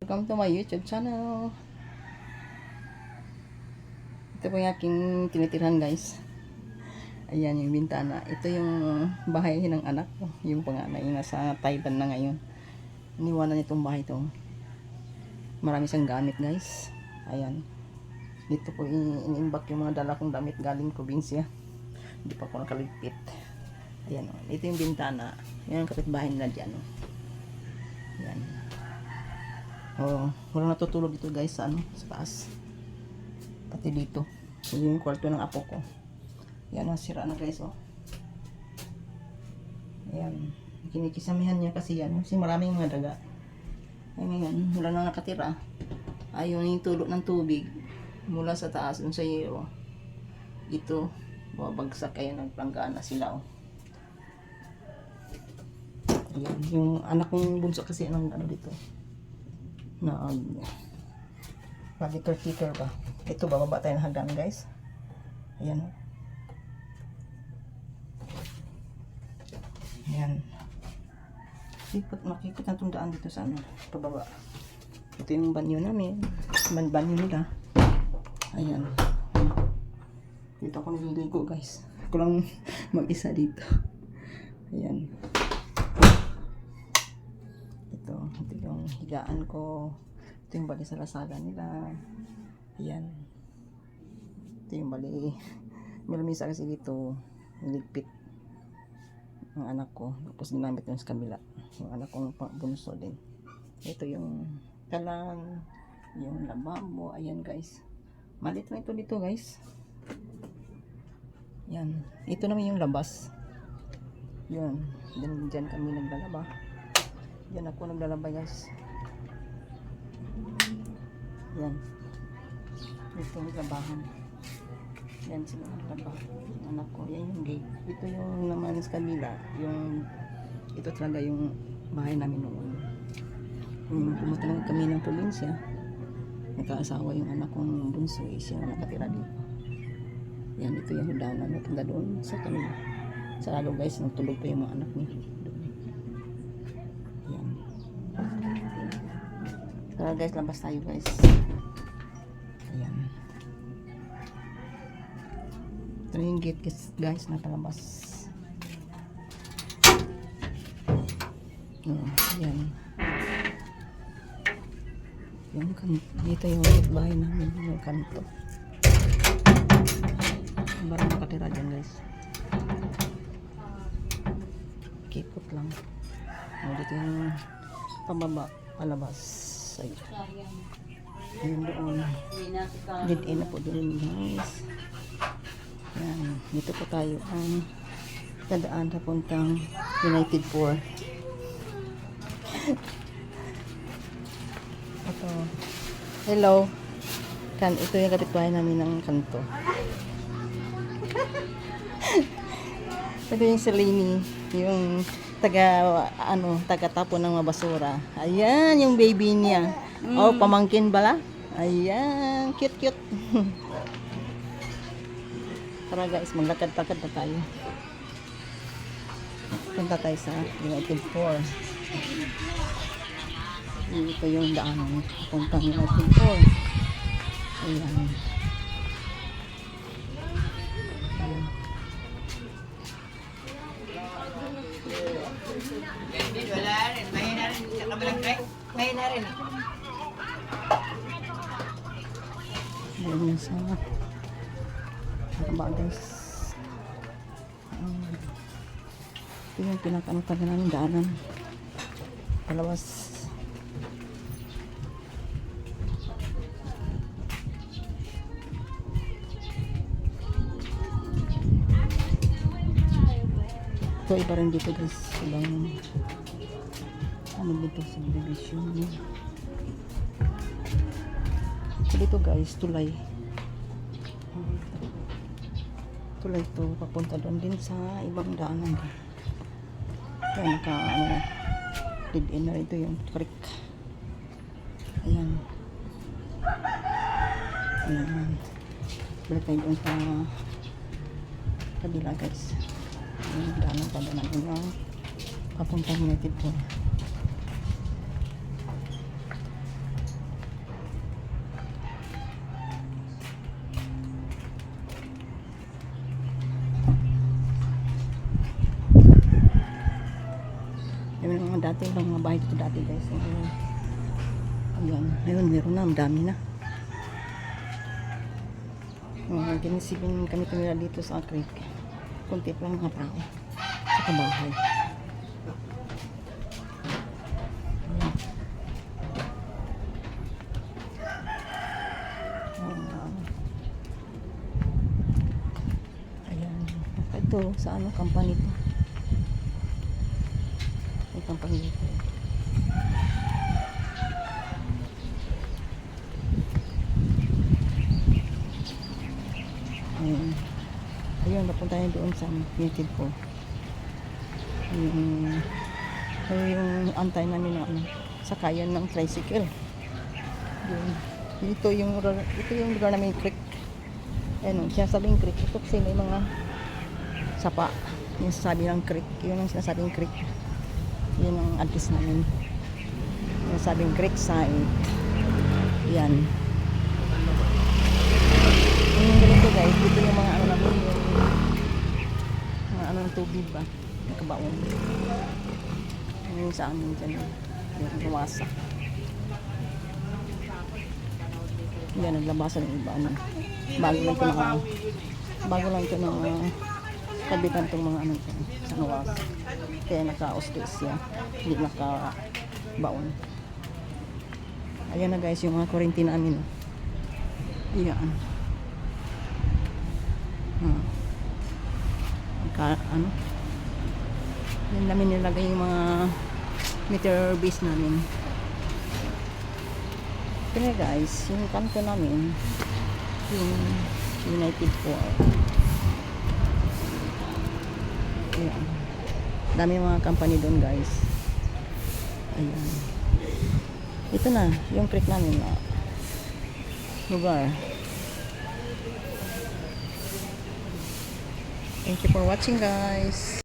Welcome to my YouTube channel. Ito po yung aking tinitirhan, guys. Ayan yung bintana. Ito yung bahay ng anak ko. Yung panganay nasa Thailand na ngayon. Iniwanan itong bahay ito. Marami siyang gamit, guys. Ayan. Dito po iniimbak yung mga dala kong damit galing probinsya. Hindi pa ako nakaligpit. Ayan o. Ito yung bintana. Yan ang kapitbahay nila dyan o. Ayan. Oh, walang natutulog dito, guys, sa taas. Pati dito. Yung kwarto ng apo ko. Yan, nasira na, guys, oh. Ayan. Kinikisamihan niya kasi yan. Kasi maraming mga daga. Ay, ngayon, wala nang nakatira. Ayun yung tulo ng tubig. Mula sa taas, dun sa iyo. Ito, babagsak. Ayan, nagplanggaan na sila, oh. Ayan, yung anak kong bunso kasi ano dito. Body caretaker ba? Ito, bababa tayo ng hagdan, guys. Ayan. Ayan. Makikot ang tundaan dito sa pababa. Ito yung banyo namin. Banyo nila. Ayan. Dito ako nililigo, guys. Ako lang mag-isa dito. Ayan. Ito yung higaan ko. Ito yung bali sa lasada nila. Ayan. Ito yung bali. Malamisa kasi dito. Niligpit ang anak ko. Tapos ginamit yung sa kabila. Yung anak kong bunso din. Ito yung talang. Yung lababo. Ayan, guys. Malit na ito dito, guys. Ayan. Ito naman yung labas. Yun. Diyan kami naglalaba. Yan ako naglalaba, guys. Yan. Ito yung labahan. Yan sila naglaba. Yung anak ko. Yan yung gate. Ito yung naman sa kabila. Ito talaga yung bahay namin noon. Pumunta lang kami ng probinsya. Nagkaasawa yung anak kong bunso. Siya nakatira dito. Yan. Ito yung hudana. Napunta doon sa kanila. Sarado, guys. Nagtulog pa yung mga anak niya. Tara, guys, labas tayo, guys. Ayan. Ito yung gate, guys, nakalabas. Ayan. Dito yung bahay namin, yung kanto. Barang nakatira dyan, guys. Kikot lang. Dito yung pababa, palabas. Ayun doon. Dead end na po doon, guys. Yan. Dito po tayo ang dadaan papuntang United 4. Ito. Hello. Ito yung kapitbahay namin ng kanto. Ito yung Selene. Yung taga-tapon ng mga basura. Ayan, yung baby niya. Oh, pamangkin bala. Ayan, cute. Tara, guys, maglakad-lakad na tayo. Punta tayo sa United 4. Ito yung daan. Puntang United 4. Ayan. Wala rin. Mahina rin. Sa kabilang track. Mahina rin. Ayan yung sa nakaba, guys. Ito yung pinaka-taga namin daanan. Palabas. Ito iba rin dito, guys. Ibang dito sa division. So dito, guys, tulay. Tulay to papunta doon din sa ibang daanan. Kaya dead end na ito yung creek. Ayan. Ayan. Balik tayo doon sa kabila, guys. Ayan, daanan pa doon yung papuntang United 4. dati lang mga bahay dito dati guys. Ayan, ngayon meron na, ang dami na. Ginisipin kami tumira dito sa creek. Kunti pa lang mga tao sa kabahay. Ayan. Ito, sa ano, company to. May company dito. Ayun. Ayun, napunta tayo doon sa native ko. Yung antay namin na ano, sakayan ng tricycle. Yun. Ito yung lugar namin creek. Ayun, sinasabing creek. Ito kasi may mga sapa. Yung sasabi ng creek. Yun ang sinasabing creek. Yun ang address namin. Yung sabing creek side. Yan. Yung ganito guys, dito yung mga ano namin, yung mga ano ng tubig ba, yung kabaon. Yung sa amin dyan, yung lumasak. Yan, naglabasan ng iba, ano. Bago lang ito ng kabitan itong mga ano ito, sa luwas. Kaya naka-ostis siya, hindi naka-baon. Ayan na guys, yung mga kurente namin. Ayan. Ano? Yan namin nilagay yung mga meter base namin. Kaya guys, yung kanto namin, yung United 4. Ayan. Dami mga company doon guys. Ayan. Ito na, yung creek namin na lugar. Thank you for watching guys.